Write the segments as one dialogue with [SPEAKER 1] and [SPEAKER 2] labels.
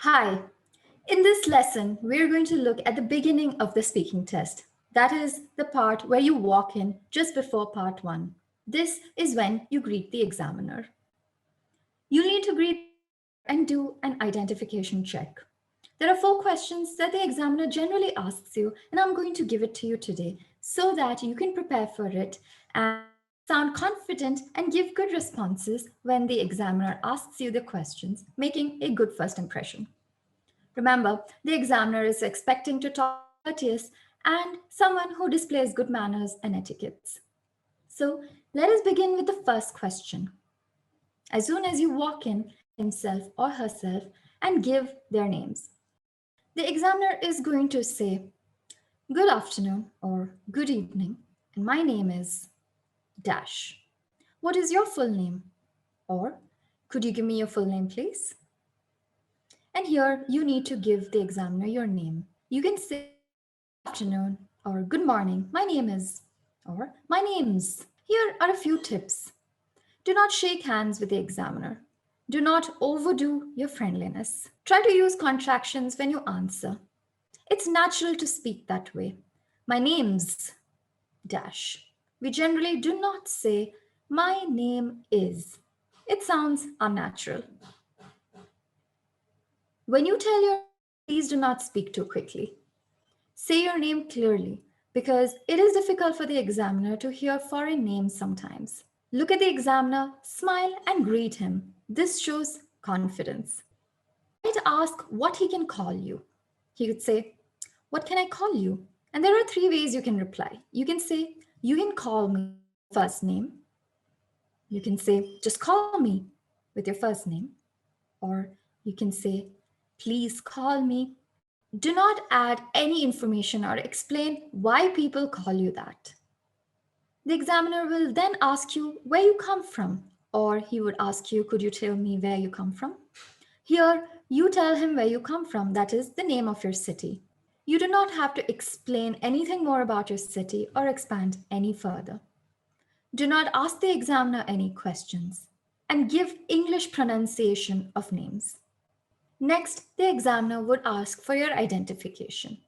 [SPEAKER 1] Hi, in this lesson, we're going to look at the beginning of the speaking test. That is the part where you walk in just before part one. This is when you greet the examiner. You need to greet and do an identification check. There are 4 questions that the examiner generally asks you, and I'm going to give it to you today so that you can prepare for it and sound confident and give good responses when the examiner asks you the questions, making a good first impression. Remember, the examiner is expecting to talk courteous and someone who displays good manners and etiquettes. So let us begin with the first question. As soon as you walk in, himself or herself and give their names. The examiner is going to say, "Good afternoon" or "Good evening, and my name is Dash. What is your full name?" Or, "Could you give me your full name, please?" And here you need to give the examiner your name. You can say "Good afternoon" or "Good morning, my name is," or "My name's." Here are a few tips. Do not shake hands with the examiner. Do not overdo your friendliness. Try to use contractions when you answer. It's natural to speak that way. "My name's Dash." We generally do not say "my name is." It sounds unnatural. When you tell your please do not speak too quickly. Say your name clearly because it is difficult for the examiner to hear foreign names sometimes. Look at the examiner, smile, and greet him. This shows confidence. You might ask what he can call you. He could say, "What can I call you?" And there are 3 ways you can reply. You can say, "You can call me first name." You can say, "Just call me" with your first name. Or you can say, "Please call me." Do not add any information or explain why people call you that. The examiner will then ask you where you come from, or he would ask you, "Could you tell me where you come from?" Here, you tell him where you come from, that is the name of your city. You do not have to explain anything more about your city or expand any further. Do not ask the examiner any questions and give English pronunciation of names. Next, the examiner would ask for your identification.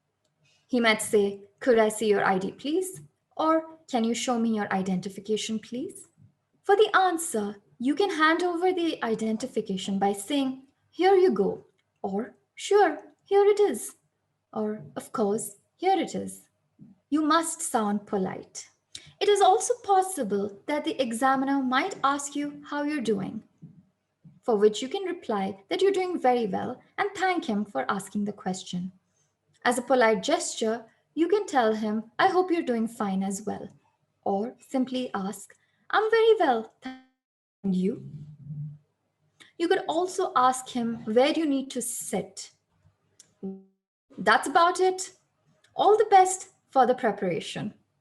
[SPEAKER 1] He might say, "Could I see your ID, please?" Or, "Can you show me your identification, please?" For the answer, you can hand over the identification by saying, "Here you go," or "Sure, here it is," or "Of course, here it is." You must sound polite. It is also possible that the examiner might ask you how you're doing, for which you can reply that you're doing very well and thank him for asking the question. As a polite gesture, you can tell him, "I hope you're doing fine as well," or simply ask, "I'm very well, and you?" You could also ask him, "Where do you need to sit?" That's about it. All the best for the preparation.